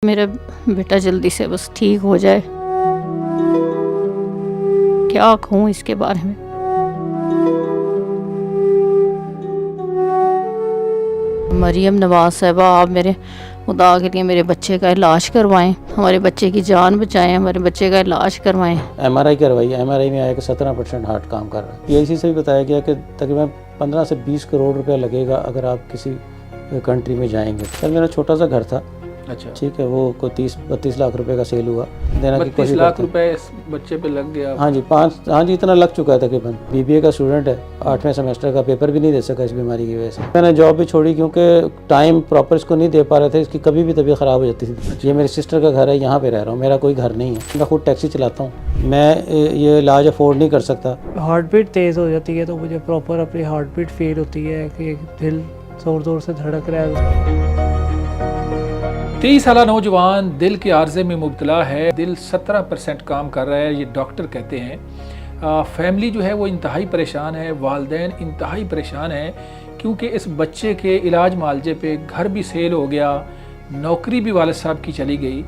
मेरा बेटा जल्दी से बस ठीक हो जाए। क्या कहूँ इसके बारे में। मरियम नवाज साहिबा, आप मेरे खुदा के लिए मेरे बच्चे का इलाज करवाएं, हमारे बच्चे की जान बचाएं, हमारे बच्चे का इलाज करवाएं। MRI करवाई। MRI में आया कि 17% हार्ट काम कर रहा है। PIC से भी बताया गया कि तकरीबन 15 से 20 करोड़ रुपया लगेगा अगर आप किसी कंट्री में जाएंगे। सर मेरा छोटा सा घर था, अच्छा, ठीक है, वो कोई 30-32 लाख रुपए का सेल हुआ, देना की 32 कोशिश लाख करते हैं। रुपए इस बच्चे पे लग गया। हाँ जी इतना लग चुका है तकरीबन। BBA का स्टूडेंट है, 8वें सेमेस्टर का, पेपर भी नहीं दे सका इस बीमारी की वजह से। मैंने जॉब भी छोड़ी क्योंकि टाइम प्रॉपर इसको नहीं दे पा रहे थे, इसकी कभी भी तबीयत ख़राब हो जाती थी। ये मेरी सिस्टर का घर है, यहाँ पे रह रहा हूँ, मेरा कोई घर नहीं है, मैं खुद टैक्सी चलाता हूँ, मैं ये इलाज अफोर्ड नहीं कर सकता। हार्ट बीट तेज़ हो जाती है तो मुझे प्रॉपर अपनी हार्ट बीट फील होती है कि दिल ज़ोर ज़ोर से धड़क रहा है। 23 साल नौजवान दिल के आर्जे में मुब्तला है, दिल 17% काम कर रहा है, ये डॉक्टर कहते हैं। फैमिली जो है वो इंतहाई परेशान है, वालिदैन इंतहाई परेशान है क्योंकि इस बच्चे के इलाज मालजे पे घर भी सेल हो गया, नौकरी भी वालिद साहब की चली गई।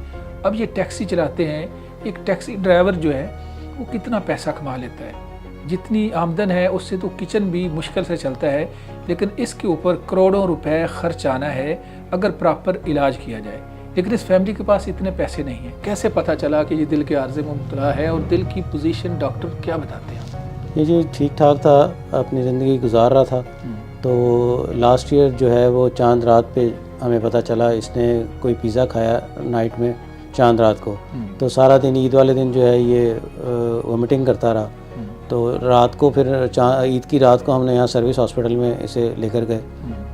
अब ये टैक्सी चलाते हैं। एक टैक्सी ड्राइवर जो है वो कितना पैसा कमा लेता है, जितनी आमदन है उससे तो किचन भी मुश्किल से चलता है, लेकिन इसके ऊपर करोड़ों रुपए खर्च आना है अगर प्रॉपर इलाज किया जाए। लेकिन इस फैमिली के पास इतने पैसे नहीं हैं। कैसे पता चला कि ये दिल के आर्जे में मुब्तला है और दिल की पोजीशन डॉक्टर क्या बताते हैं? ये जो ठीक ठाक था, अपनी ज़िंदगी गुजार रहा था, तो लास्ट ईयर जो है वो चांद रात पे हमें पता चला इसने कोई पिज़्ज़ा खाया नाइट में चांद रात को। तो सारा दिन ईद वाले दिन जो है ये वोमिटिंग करता रहा। तो रात को फिर ईद की रात को हमने यहाँ सर्विस हॉस्पिटल में इसे लेकर गए,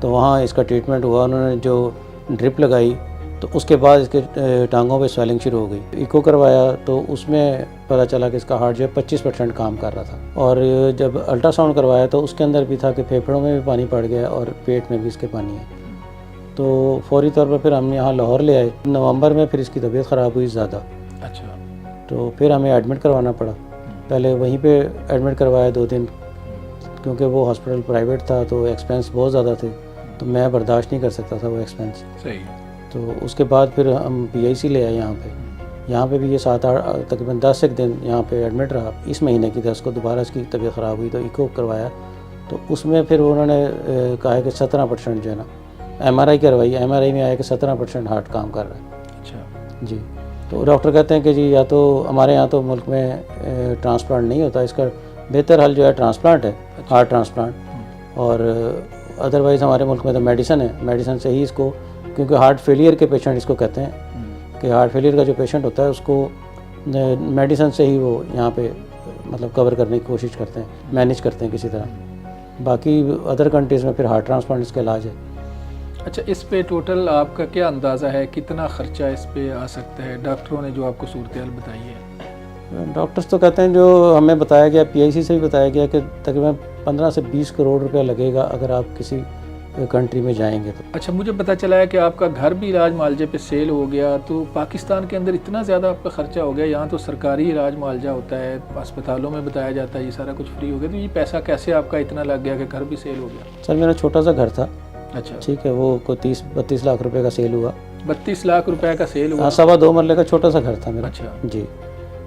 तो वहाँ इसका ट्रीटमेंट हुआ। उन्होंने जो ड्रिप लगाई तो उसके बाद इसके टांगों पे स्वेलिंग शुरू हो गई। इको करवाया तो उसमें पता चला कि इसका हार्ट जो है 25% काम कर रहा था। और जब अल्ट्रासाउंड करवाया तो उसके अंदर भी था कि फेफड़ों में भी पानी पड़ गया और पेट में भी इसके पानी है। तो फौरी तौर पर फिर हम यहाँ लाहौर ले आए। नवंबर में फिर इसकी तबीयत ख़राब हुई ज़्यादा। अच्छा, तो फिर हमें एडमिट करवाना पड़ा। पहले वहीं पे एडमिट करवाया 2 दिन, क्योंकि वो हॉस्पिटल प्राइवेट था तो एक्सपेंस बहुत ज़्यादा थे, तो मैं बर्दाश्त नहीं कर सकता था वो एक्सपेंस। सही। तो उसके बाद फिर हम PIC ले आए यहाँ पे। यहाँ पे भी ये 7-8 तकरीबन 10 एक दिन यहाँ पे एडमिट रहा। इस महीने की 10 को दोबारा इसकी तबीयत ख़राब हुई तो इको करवाया, तो उसमें फिर उन्होंने कहा कि 17% जो है ना, MRI करवाई। MRI में आया कि 17% हार्ट काम कर रहा है। अच्छा जी, तो डॉक्टर कहते हैं कि जी या तो हमारे यहाँ तो मुल्क में ट्रांसप्लांट नहीं होता, इसका बेहतर हल जो है ट्रांसप्लांट है, हार्ट ट्रांसप्लांट। और अदरवाइज़ हमारे मुल्क में तो मेडिसिन है, मेडिसिन से ही इसको, क्योंकि हार्ट फेलियर के पेशेंट इसको कहते हैं कि हार्ट फेलियर का जो पेशेंट होता है उसको मेडिसिन से ही वो यहाँ पे मतलब कवर करने की कोशिश करते हैं, मैनेज करते हैं किसी तरह। बाकी अदर कंट्रीज़ में फिर हार्ट ट्रांसप्लांट इसका इलाज है। अच्छा, इस पे टोटल आपका क्या अंदाज़ा है, कितना ख़र्चा इस पे आ सकता है? डॉक्टरों ने जो आपको सूरत हाल बताई है। डॉक्टर्स तो कहते हैं, जो हमें बताया गया, PIC से भी बताया गया कि तकरीबन 15 से 20 करोड़ रुपया लगेगा अगर आप किसी कंट्री में जाएंगे तो। अच्छा, मुझे पता चला है कि आपका घर भी इलाज मालजे पे सेल हो गया, तो पाकिस्तान के अंदर इतना ज़्यादा आपका ख़र्चा हो गया। यहाँ तो सरकारी इलाज मालजा होता है, अस्पतालों में बताया जाता है ये सारा कुछ फ्री हो गया, तो ये पैसा कैसे आपका इतना लग गया कि घर भी सेल हो गया? सर मेरा छोटा सा घर था, अच्छा, ठीक है, वो कोई 30-32 लाख रुपए का सेल हुआ। 32 लाख रुपए का सेल हुआ? हाँ, 2.25 मरले का छोटा सा घर था मेरा। अच्छा जी,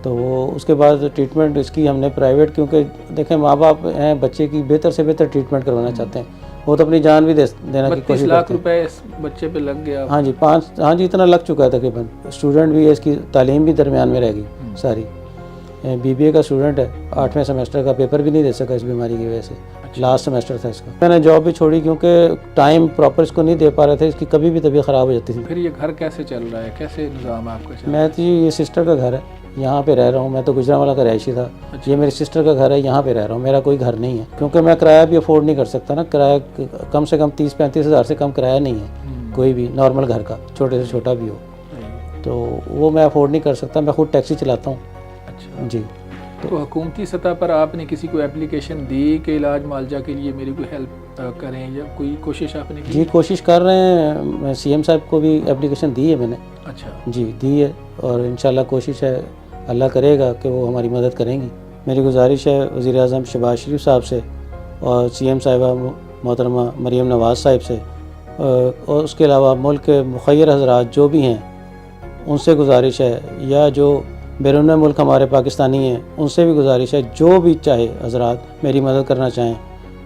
तो वो उसके बाद ट्रीटमेंट इसकी हमने प्राइवेट, क्योंकि देखें माँ बाप हैं, बच्चे की बेहतर से बेहतर ट्रीटमेंट करवाना चाहते हैं, वो तो अपनी जान भी देना की 32 कोशिश लाख करते हैं। रुपए इस बच्चे पे लग गया? हाँ जी इतना लग चुका है तकरीबन। स्टूडेंट भी है, इसकी तालीम भी दरमियान में रह गई सारी। BBA का स्टूडेंट है, 8वें सेमेस्टर का, पेपर भी नहीं दे सका इस बीमारी की वजह से। लास्ट सेमेस्टर था इसका। मैंने जॉब भी छोड़ी क्योंकि टाइम प्रॉपर इसको नहीं दे पा रहे थे, इसकी कभी भी तबीयत ख़राब हो जाती थी। फिर ये घर कैसे चल रहा है, कैसे निज़ाम है आपका चल रहा है? मैं तो ये सिस्टर का घर है, यहाँ पे रह रहा हूँ। मैं तो गुजरांवाला का रहायशी था। अच्छा। ये मेरी सिस्टर का घर है, यहाँ पे रह रहा हूँ, मेरा कोई घर नहीं है, क्योंकि मैं किराया भी अफोर्ड नहीं कर सकता ना। किराया कम से कम 30-35 हज़ार से कम किराया नहीं है कोई भी नॉर्मल घर का, छोटे से छोटा भी हो, तो वो मैं अफोर्ड नहीं कर सकता। मैं खुद टैक्सी चलाता हूँ। अच्छा जी, तो हुकूमती सतह पर आपने किसी को एप्लीकेशन दी कि इलाज मालजा के लिए मेरी कोई हेल्प करें, या कोई कोशिश आपने की? जी कोशिश कर रहे हैं। CM साहब को भी एप्लीकेशन दी है मैंने। अच्छा जी दी है, और इंशाल्लाह कोशिश है, अल्लाह करेगा कि वो हमारी मदद करेंगी। मेरी गुजारिश है वज़ीर आज़म शहबाज शरीफ साहब से और CM साहिबा मोहतरमा मरियम नवाज़ साहिब से, और उसके अलावा मुल्क के मुखय्यर हज़रात जो भी हैं उनसे गुजारिश है, या जो बैरून मुल्क हमारे पाकिस्तानी हैं उनसे भी गुजारिश है, जो भी चाहे हजरात मेरी मदद करना चाहें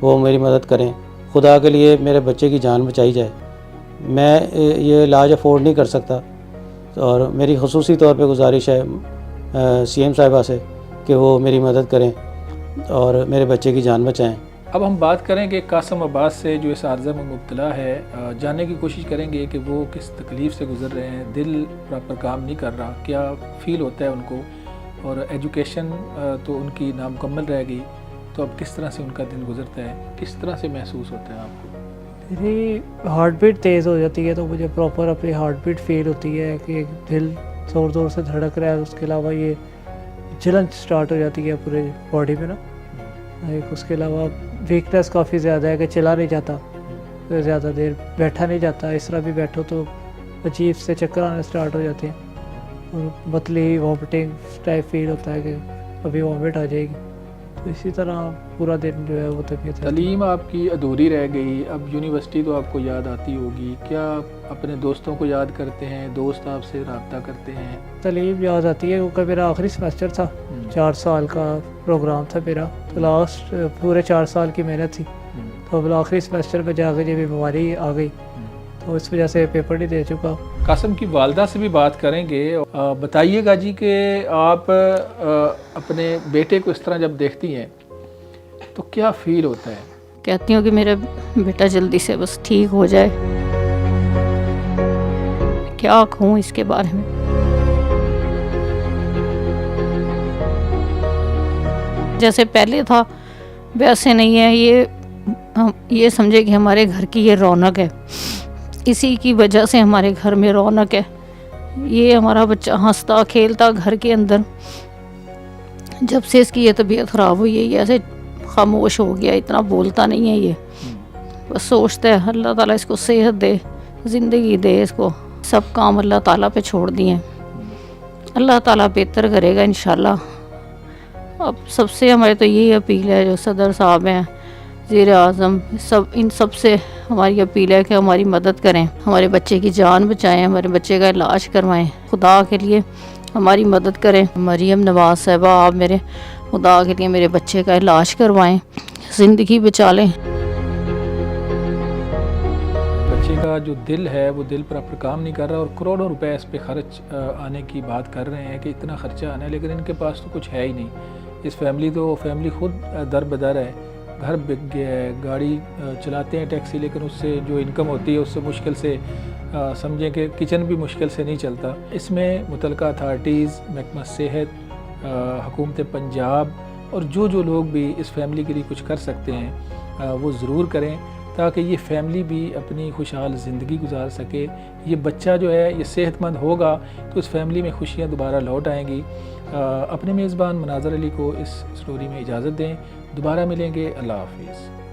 वो मेरी मदद करें। खुदा के लिए मेरे बच्चे की जान बचाई जाए। मैं ये इलाज अफोर्ड नहीं कर सकता, और मेरी खसूसी तौर पे गुजारिश है CM साहिबा से कि वो मेरी मदद करें और मेरे बच्चे की जान बचाएं। अब हम बात करेंगे कासिम अब्बास से, जो इस आर्ज़ा में मुब्तला है। जानने की कोशिश करेंगे कि वो किस तकलीफ़ से गुज़र रहे हैं, दिल प्रॉपर काम नहीं कर रहा, क्या फ़ील होता है उनको, और एजुकेशन तो उनकी नामुकम्मल रह गई, तो अब किस तरह से उनका दिन गुज़रता है, किस तरह से महसूस होता है आपको? मेरी हार्ट बीट तेज़ हो जाती है तो मुझे प्रॉपर अपनी हार्ट बीट फील होती है कि दिल ज़ोर ज़ोर से धड़क रहा है। उसके अलावा ये जलन स्टार्ट हो जाती है पूरे बॉडी में ना। एक उसके अलावा वीकनेस काफ़ी ज़्यादा है कि चला नहीं जाता, तो ज़्यादा देर बैठा नहीं जाता, इस तरह भी बैठो तो अजीब से चक्कर आने स्टार्ट हो जाते हैं, और मतली वॉमिटिंग टाइप फील होता है कि अभी वॉमिट आ जाएगी। तो इसी तरह पूरा दिन जो है वो तबीयत तालीम आपकी अधूरी रह गई, अब यूनिवर्सिटी तो आपको याद आती होगी, क्या अपने दोस्तों को याद करते हैं, दोस्त आपसे रब्ता करते हैं? तालीम याद आती है क्योंकि मेरा आखिरी सेमेस्टर था, 4 साल का प्रोग्राम था मेरा, तो लास्ट पूरे 4 साल की मेहनत थी। तो अब आखिरी सेमेस्टर में जाकर जब बीमारी आ गई तो इस वजह से पेपर नहीं दे चुका। कासिम की वालदा से भी बात करेंगे। बताइएगा जी कि आप अपने बेटे को इस तरह जब देखती हैं तो क्या फील होता है? कहती हूँ कि मेरा बेटा जल्दी से बस ठीक हो जाए, क्या कहूँ इसके बारे में। जैसे पहले था वैसे नहीं है, ये समझे कि हमारे घर की ये रौनक है, इसी की वजह से हमारे घर में रौनक है। ये हमारा बच्चा हंसता खेलता घर के अंदर, जब से इसकी ये तबीयत ख़राब हुई है ये ऐसे खामोश हो गया, इतना बोलता नहीं है ये, बस सोचता है अल्लाह ताला इसको सेहत दे, ज़िंदगी दे इसको। सब काम अल्लाह ताला पे छोड़ दिए, अल्लाह ताला बेहतर करेगा इंशाल्लाह। अब सबसे हमारे तो यही अपील है, जो सदर साहब हैं, वज़ीर-ए-आज़म, इन सब से हमारी अपील है कि हमारी मदद करें, हमारे बच्चे की जान बचाएं, हमारे बच्चे का इलाज करवाएं, खुदा के लिए हमारी मदद करें। मरियम नवाज़ साहिबा, आप मेरे खुदा के लिए मेरे बच्चे का इलाज करवाएं, ज़िंदगी बचा लें। बच्चे का जो दिल है वो दिल प्रॉपर काम नहीं कर रहा, और करोड़ों रुपए इस पे खर्च आने की बात कर रहे हैं कि इतना खर्चा आना है, लेकिन इनके पास तो कुछ है ही नहीं। इस फैमिली खुद दर बदर है, घर बिक गया है, गाड़ी चलाते हैं टैक्सी, लेकिन उससे जो इनकम होती है उससे मुश्किल से समझें कि किचन भी मुश्किल से नहीं चलता। इसमें मुतलका अथॉरिटीज़, महकमा सेहत, हुकूमत पंजाब और जो लोग भी इस फैमिली के लिए कुछ कर सकते हैं वो ज़रूर करें, ताकि ये फैमिली भी अपनी खुशहाल ज़िंदगी गुजार सके। ये बच्चा जो है ये सेहतमंद होगा तो इस फैमिली में खुशियाँ दोबारा लौट आएंगी। अपने मेज़बान मुनाज़र अली को इस स्टोरी में इजाज़त दें, दोबारा मिलेंगे। अल्लाह हाफ़िज़।